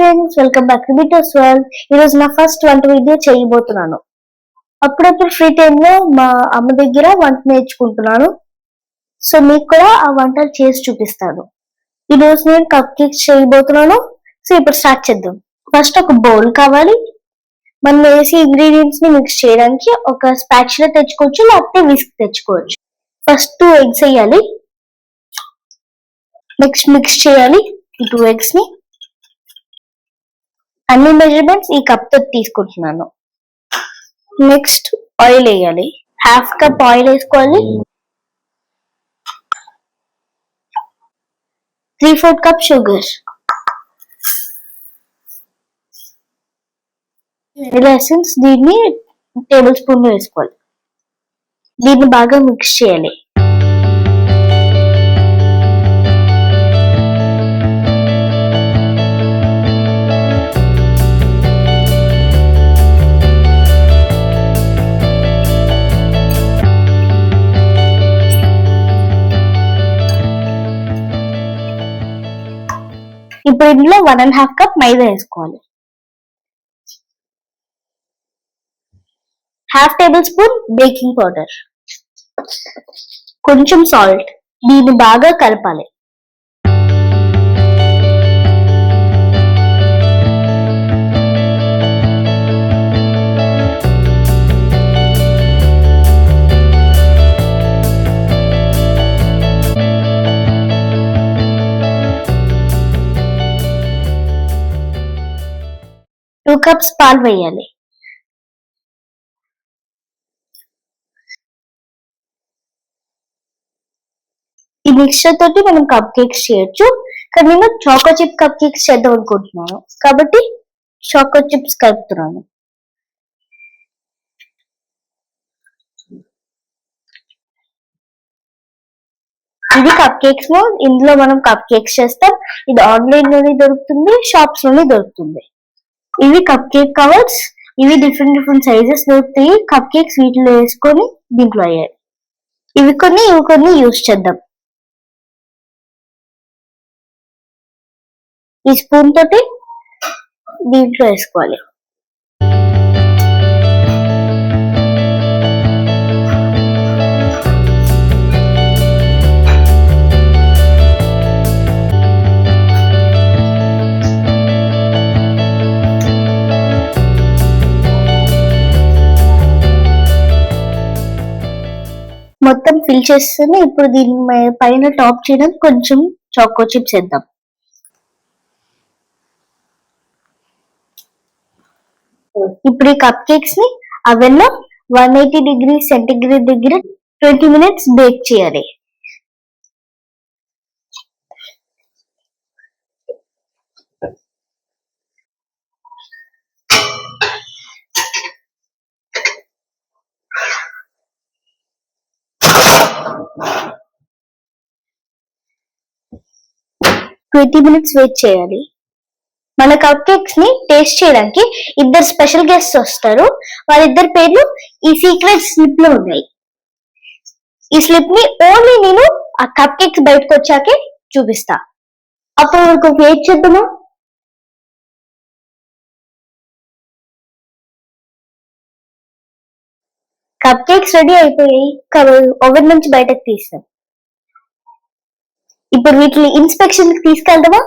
Friends, welcome back to Bitos world. ఈరోజు నా first వంట వీడియో చేయబోతున్నాను. అప్పుడప్పుడు ఫ్రీ టైంలో మా అమ్మ దగ్గర వంట నేర్చుకుంటున్నాను. సో మీకు కూడా ఆ వంటలు చేసి చూపిస్తాను. ఈరోజు నేను కప్ కేక్స్ చేయబోతున్నాను. సో ఇప్పుడు స్టార్ట్ చేద్దాం. ఫస్ట్ ఒక బౌల్ కావాలి. మనం వేసి ఇంగ్రీడియంట్స్ ని మిక్స్ చేయడానికి ఒక స్పాచులా తెచ్చుకోవచ్చు, లేకపోతే విస్క్ తెచ్చుకోవచ్చు. ఫస్ట్ 2 eggs వేయాలి. నెక్స్ట్ మిక్స్ చేయాలి ఈ 2 eggs ని. అన్ని మెజర్మెంట్స్ ఈ కప్ తో తీసుకుంటున్నాను. నెక్స్ట్ ఆయిల్ వేయాలి. 1/2 కప్ ఆయిల్ వేసుకోవాలి. 3/4 కప్ షుగర్, వెనిలా ఎసెన్స్ దీన్ని టేబుల్ స్పూన్ వేసుకోవాలి. దీన్ని బాగా మిక్స్ చేయాలి. ఇప్పుడు ఇందులో 1.5 కప్ మైదా వేసుకోవాలి. 1/2 టేబుల్ స్పూన్ బేకింగ్ పౌడర్, కొంచెం సాల్ట్. దీన్ని బాగా కలపాలి. టూ కప్స్ పాలు వేయాలి. ఈ మిక్స్చర్ తోటి మనం కప్ కేక్స్ చేయొచ్చు, కానీ నేను చాకో చిప్ కప్ కేక్స్ చేద్దాం అనుకుంటున్నాను కాబట్టి చాకో చిప్స్ కలుపుతున్నాను. ఇది కప్ కేక్స్ మోడ్. ఇందులో మనం కప్ కేక్స్ చేస్తాం. ఇది ఆన్లైన్ లోనే దొరుకుతుంది, షాప్స్ లోనే దొరుకుతుంది. ఇవి కప్ కేక్ కవర్స్. ఇవి డిఫరెంట్ సైజెస్ దొరుకుతాయి. కప్ కేక్స్ వీటిలో వేసుకొని దీంట్లో అయ్యాయి. ఇవి కొన్ని యూజ్ చేద్దాం. ఈ స్పూన్ తోటి దీంట్లో వేసుకోవాలి. మొత్తం ఫిల్ చేస్తేనే ఇప్పుడు దీని పైన టాప్ చేయడానికి కొంచెం చాకో చిప్స్ వేద్దాం. ఇప్పుడు ఈ కప్ కేక్స్ ని అవెన్ లో 180 డిగ్రీ సెంటిగ్రేడ్ దగ్గర 20 minutes బేక్ చేయాలి. వెయిట్ చేయాలి. మన కప్ కేక్స్ ని టేస్ట్ చేయడానికి 2 స్పెషల్ గెస్ట్స్ వస్తారు. వాళ్ళిద్దరి పేర్లు ఈ సీక్రెట్ స్లిప్ లో ఉన్నాయి. ఈ స్లిప్ ని ఓన్లీ నేను ఆ కప్ కేక్స్ బయటకు వచ్చాకే చూపిస్తా. అప్పుడు వరకు వెయిట్ చేద్దామా? కప్ కేక్స్ రెడీ అయిపోయాయి. ఓవెన్ నుంచి బయటకు తీస్తాం. ఇప్పుడు వీటిని ఇన్స్పెక్షన్ కి తీసుకెళ్దామా?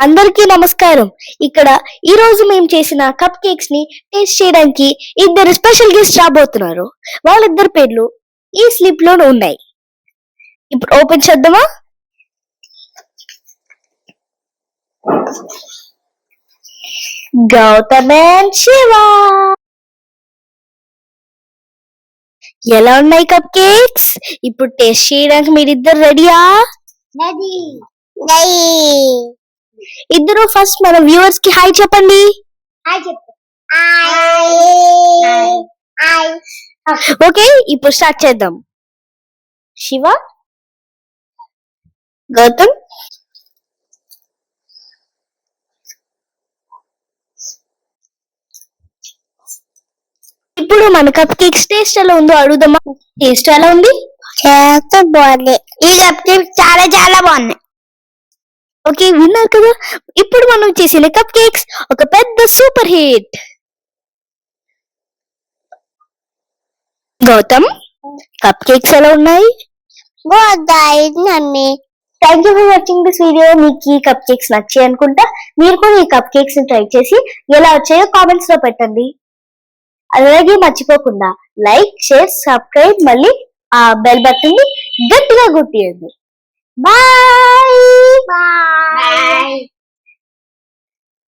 అందరికీ నమస్కారం. ఇక్కడ ఈ రోజు మేము చేసిన కప్ కేక్స్ ని టేస్ట్ చేయడానికి 2 స్పెషల్ గెస్ట్ రాబోతున్నారు. వాళ్ళిద్దరి పేర్లు ఈ స్లిప్ లో ఉన్నాయి. ఇప్పుడు ఓపెన్ చేద్దామా? గౌతమ్ అండ్ శివ. ఎలా ఉన్నాయి కప్ కేక్స్? ఇప్పుడు టేస్ట్ చేయడానికి మీరిద్దరు రెడీయా? ఇద్దరు ఫస్ట్ మన వ్యూవర్స్ కి హాయ్ చెప్పండి. ఓకే, ఇప్పుడు స్టార్ట్ చేద్దాం. శివ, గౌతమ్, ఇప్పుడు ఇప్పుడు మన కప్ కేక్స్ టేస్ట్ ఎలా ఉందో అడుగుదామా? టేస్ట్ ఎలా ఉంది? చాలా బాగుంది. ఈ కప్ కేక్ చాలా చాలా బాగున్నాయి. ఓకే, విన్నారు కదా, ఇప్పుడు మనం చేసిన కప్ కేక్స్ ఒక పెద్ద super hit. Gautam, cupcakes ఎలా ఉన్నాయి? బాగున్నాయి mummy. Thank you for watching this video. మీకు ఈ కప్ కేక్స్ నచ్చాయి అనుకుంటా. మీరు కూడా ఈ కప్ కేక్స్ ని ట్రై చేసి ఎలా వచ్చాయో కామెంట్స్ లో పెట్టండి. అలాగే మర్చిపోకుండా లైక్, షేర్, సబ్స్క్రైబ్, మళ్ళీ ఆ బెల్ బటన్ ని గట్టిగా గుర్తియండి. బాయ్. బాయ్.